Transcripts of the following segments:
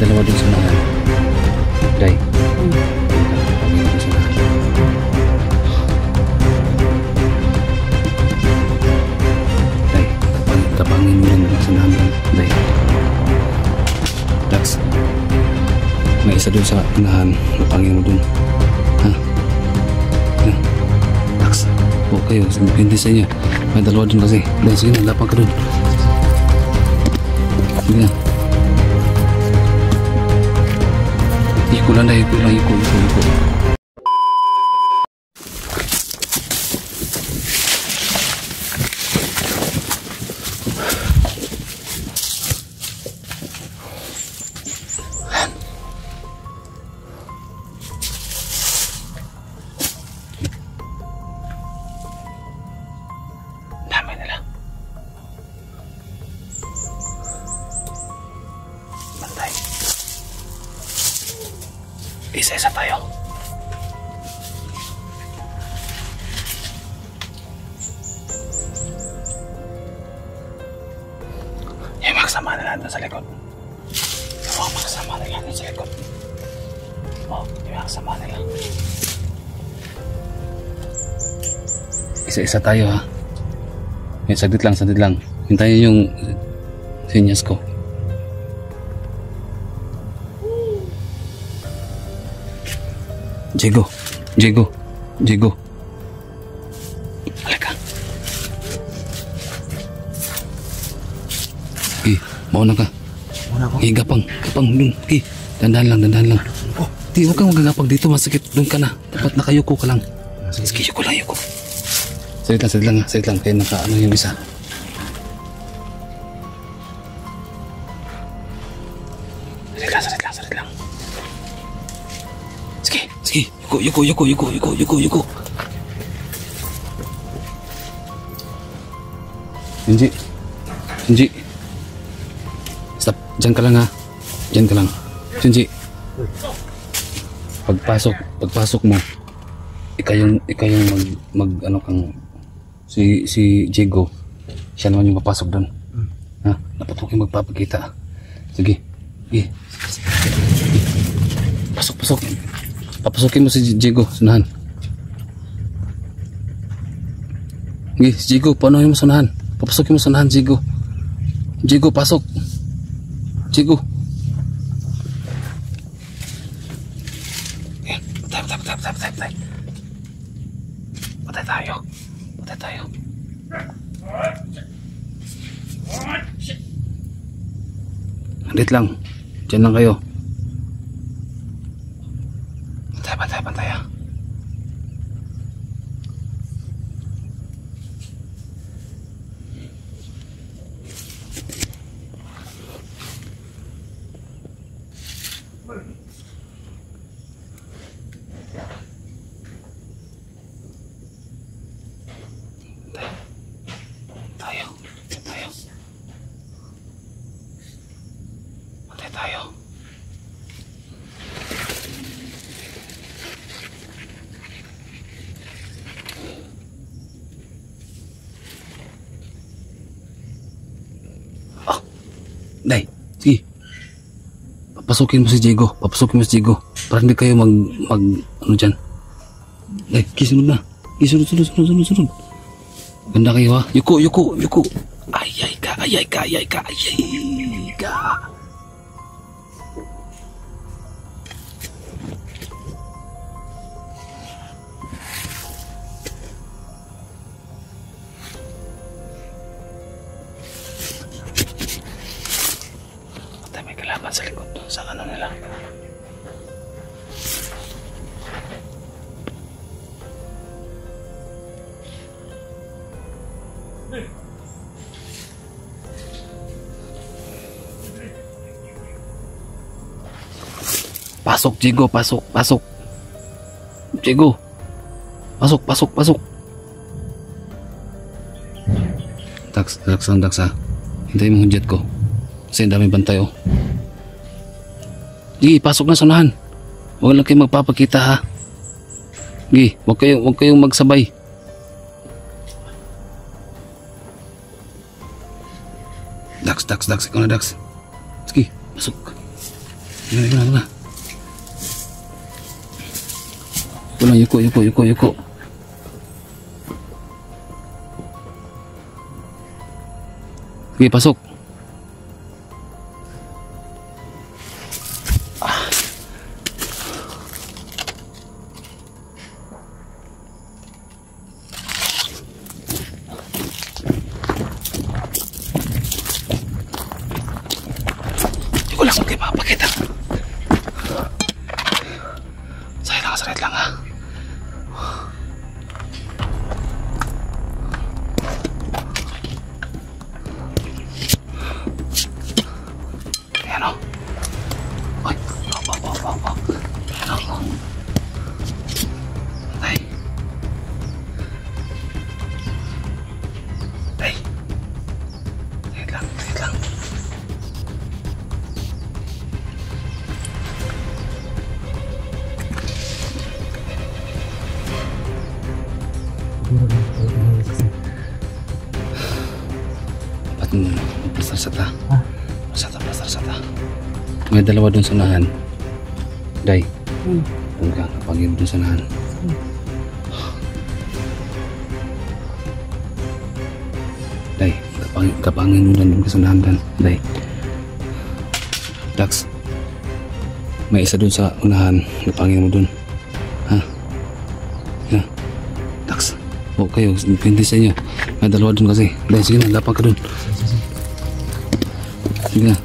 dalawa dun sa unahan. Day. Pagin dun sa unahan. Day, tapangin mo lang dun sa unahan. Day. Dax. May isa dun sa unahan. Tapangin mo dun. Ha? Yan. Dax. Huwag kayo. Hindi sa inyo. May dalawa dun kasi. Day, sige na. Lapang ka dun. Sige na. Iko lang dahil, iko. Dami nila. Bantay. Isa-isa tayo. Yung magsama na natin sa likod. Yung magsama na natin sa likod. Yung magsama nila. Isa-isa tayo ha. Saglit lang. Hintayin yung sinyas ko. Diego. Halika. Mauna ka. Gapang dun. Dandahan lang. Huwag kang magagapag dito, masakit. Doon ka na. Dapat nakayuko ka lang. Sige, yuko lang. Saglit lang. Kaya naka-ano yung isa. Saglit lang. Sige. Yuko. Shinji. Stop. Diyan ka lang ha. Shinji. Pagpasok mo, ikaw yung ano kang si Diego. Siya naman yung mapasok doon. Ha? Dapat huwag yung magpapakita. Sige. Pasok. Papasukin mo si Diego, sunahan. Sige, si Diego, paano mo sunahan? Papasukin mo sunahan, Diego. Diego, pasok. Diego. Patay tayo. Handit lang. Diyan lang kayo. Pantay ha. Tayo. Pantay tayo. Day, sige. Papasukin mo si Diego. Para hindi kayo ano dyan. Day, kisunod na. Sunod. Ganda kayo ha. Yuko. Ayay ka. May kalaban sa likod doon sa ano nila. Pasok, Diego, pasok. Diego. Pasok. Dax ha. Hintayin mo yung jet ko. Kasi ang daming bantay oh. Sige, pasok na sa unahan. Huwag lang kayo magpapakita ha. Sige, huwag kayong magsabay. Dax, ikaw na Dax. Sige, pasok. Ito na. Yuko. Sige, pasok. Yuko lang, okay, papakita. Sakit lang ha. Ayan o. Ay, opo. Ayan o. Ay. Sakit lang. Dapat pasar-sata. Pasar-sata. May dalawa dun sa unahan. Day. Doon ka, kapagin dun sa unahan. Day, kapangin mo dun sa unahan dan. Day. Dax. May isa dun sa unahan. Kapangin mo dun. Ha? Yan. Dax. O kayo, pindi sa inyo. May dalawa dun kasi. Day, sige na, lapang ka dun. Sige na.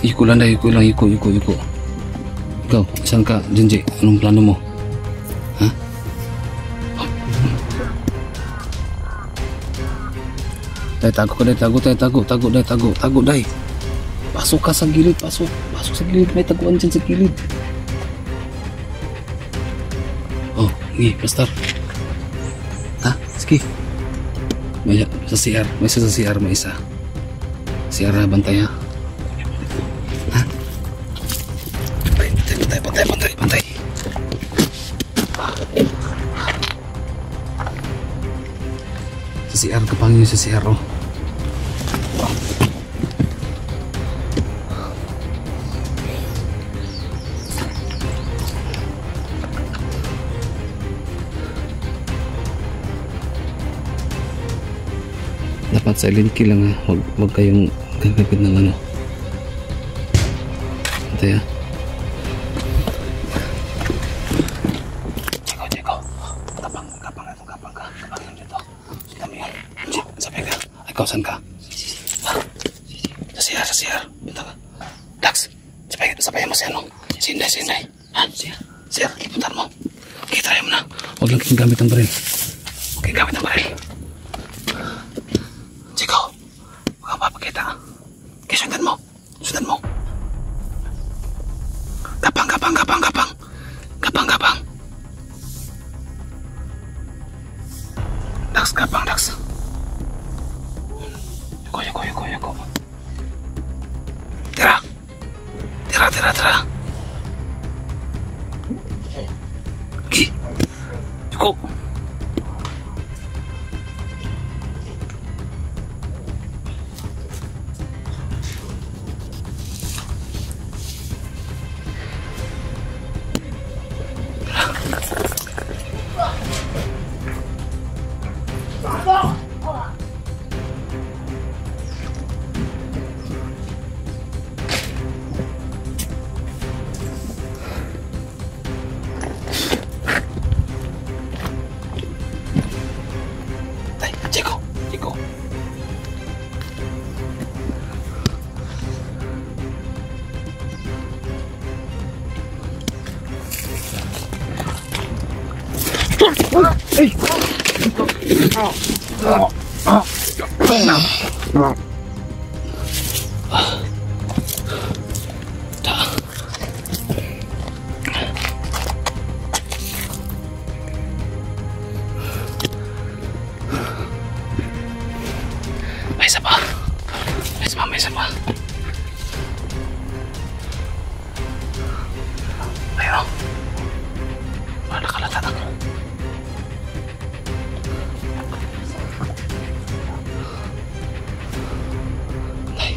Iko lang. Ikaw, saan ka, Jinji? Anong plano mo? Ha? Day, tago, Day. Pasok ka sa gilid, pasok sa gilid. May taguan dyan sa gilid. Oh, hindi, pastor. Ha? Sige. May isa sa CR, may isa. CR na bantay ha. Ha? Bantay. Sa CR, kapangin nyo sa CR oh. Dapat silent kill lang ha. Huwag kayong gagapit ng ano. Ito ya. Cheko. Kapang dito. Sundan mo yun. Sabi ka. Ikaw saan ka? Ha? Sa CR. Punta ka. Dax. Sabayan mo si ano. Si Inday. Ha? CR. Punta mo. Okay, try mo na. Huwag lang kayong gamit ang baril. Cheko. Huwag kang papakita. Okay, sundan mo. Gapang. Dax. Yuko. Tira. Gi. Yuko. Cheko. May isa pa. Ayun. Wala nakalata na. Ay.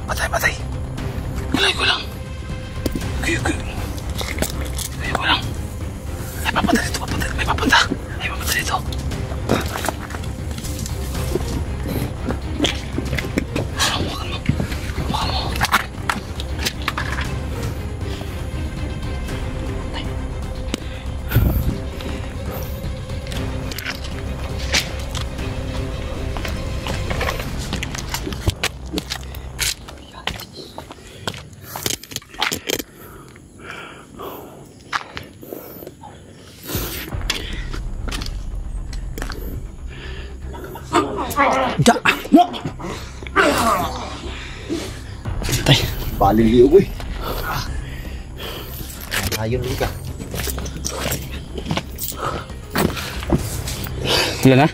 Patay. Kulay ko lang. Kuya ko lang. Ay, papunta dito. May papunta dito. Hawakan mo. Tay. Baliliw ko eh. Ayun ka. Wala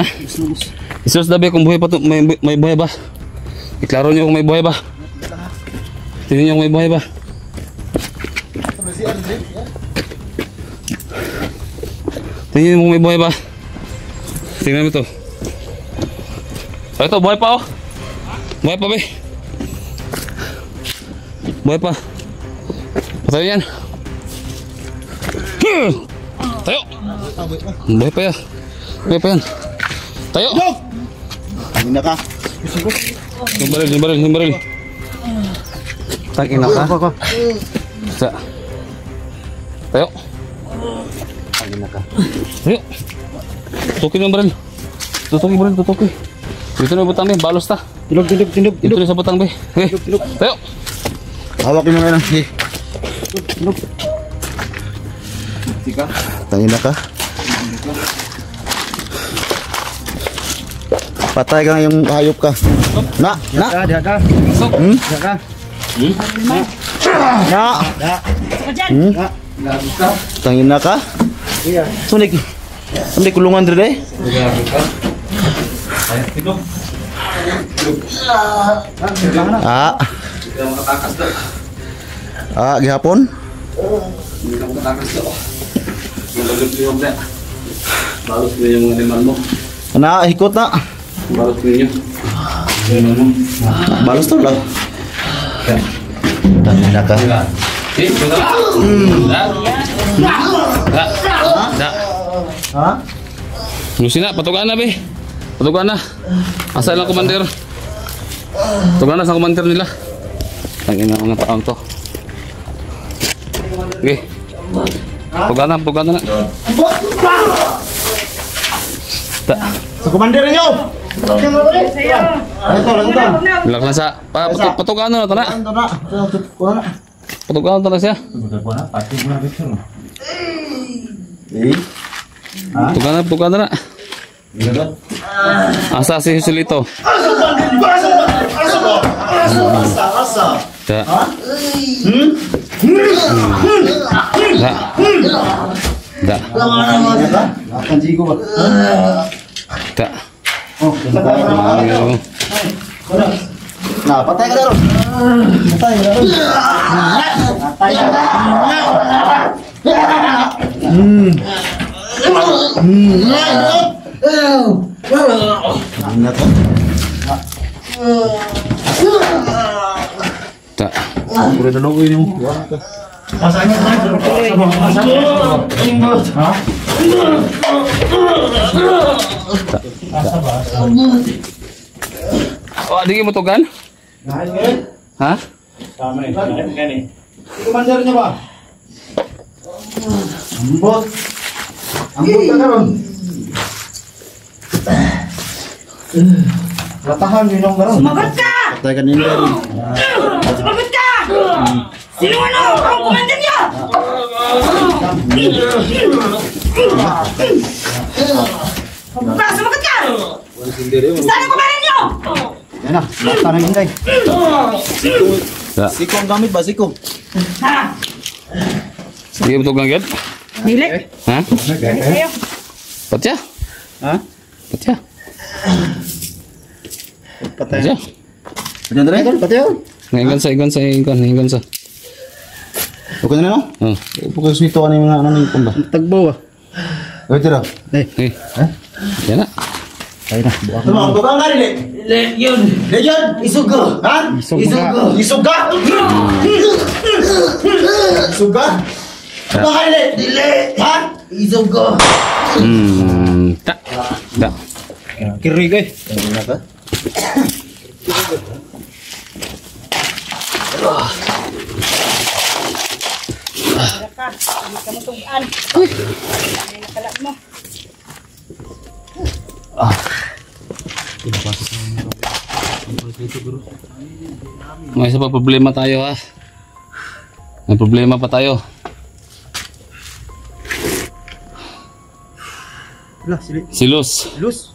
na? Isos dabi kung buhay pa to, may buhay ba? Iklaro niyo kung may buhay ba? Tingnan niyo kung may buhay ba? Tingnan niyo kung may buhay ba? Tingnan mo ito. Ito, buhay pa oh. Buhay pa, be. Buhay pa. Patayo yan. Tayo. Buhay pa yan. Tayo. Ano na ka? Yung baril. Tangina ka. Tayo. Ano na ka? Tayo. Tutukin yung baril. Tutukin. Dito na butang be, balos ta. Tilog. Dito na sa butang be. Okay. Tayo. Hawakin mo nga lang. Tilog. Tika. Tayo na ka. Patay ka yung hayop ka. Na. Daga. Daga. Tangin na ka. Iya. Sunik kulungan dre. Gihapon. Balos ko yung animal mo. Na hikot na. Balos ko yun. Balos to lang. Tangin na ka. Ha? Lusina, patugaan na be. Patugaan na. Asa lang komandir. Patugaan na sa komandir nila. Tangin na mga taong to. Okay. Patugaan na. Sa komandir nyo. Ito. Bilak na sa patugaan na tana. Patugaan na siya. Patugaan na. Asa si Husulito. Da. Da. Akan jigo ba? Da. Oh, nah, patay ka daron. Patay ka daron. Da. Udah dulu ini mo. Masanya Oh, di mo tugan? Ha? Komandernya ba? Ambot ka karon. Latahan minong karon. Sumagot ka! Patay ka nila rin. Sumagot ka! Sino ano? Ang commander niya! Sumagot ka! Saan ang commander niyo? Yan na, lata na hinday. Da. Siko ang gamit ba? Siko. Ha? Di mo tugan gid? Dili. Ha? Sa'yo. Patya? Ha? Patya? Patay. Patya? Patay na rin? Patay yun. Ngayon sa. Okay na no? Oh. Pukul sito ano yung mga ano yung pamba. Tagbo ba? Ito raw. Eh. Yan na. Tayo na, buka Tama, ang buka nga rin eh. Legion. Legion! Isugo. Ha? Isuga. Isuga! Isuga? Buka nga rin eh. Dili. Ha? Isugo. Ta. Da. Kiri ko eh. Ano na ka? Ka. Hindi ka matugaan. Ay, nakalat mo. May isa pa problema tayo ha. May problema pa tayo. Wala, sili. Silos. Lus.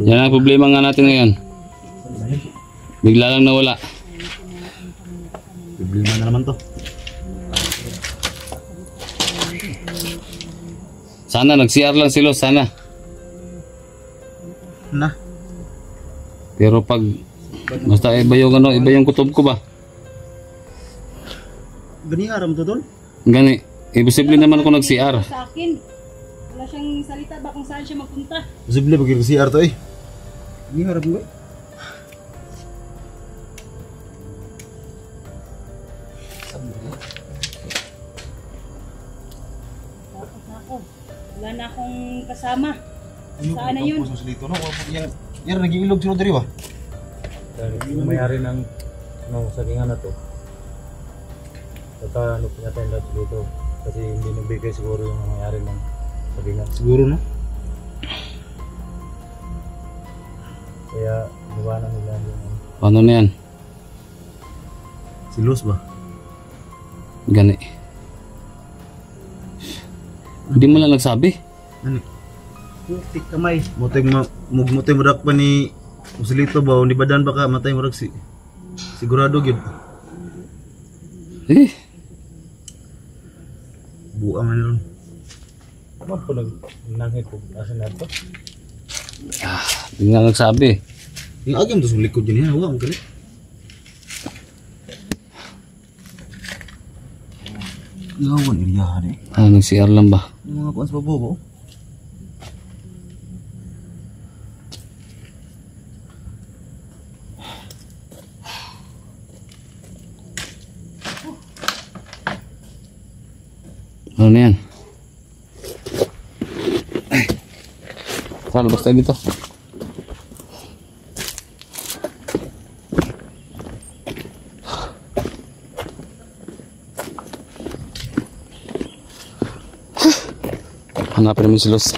Yan ang problema nga natin ngayon. Bigla lang nawala. Problema na naman to. Sana nag-CR lang silos, sana. Na. Pero pag basta iba yung ano, iba yung kutob ko ba? Gani aram to tol? Gani, imposible naman ako nag-CR. Sa akin. Wala siyang salita ba kung saan siya magpunta. Posible bagi ko CR to eh. Gani aram ko. Tapos na ako. Wala na akong kasama. Saan na yun? Dito no, yan nag-iilog sino diri ba? Yung mayari ng sagingan na to. Saka ano pinatay lahat dito. Kasi hindi nagbigay siguro yung mayari ng sagingan. Siguro no. Kaya niwanan nila yung Paano na yan? Si Luz ba? Gani. Hindi mo lang nagsabi. Ano? Tik kamay. Moteng mugmoteng mudak pa ni Usilito ba ni badan baka matay murag si sigurado gyud. Eh, Buang man ron. ano po nanghit po asan na to? hindi nga nagsabi. Yung agam to sa likod din yan, wa mo kali. Gawan iriyahan eh. Ah, nag-CR lang ba? Yung mga kuan sa bobo. Ano na yan? Ay. Tara, labas tayo dito. Hanapin namin si Luz.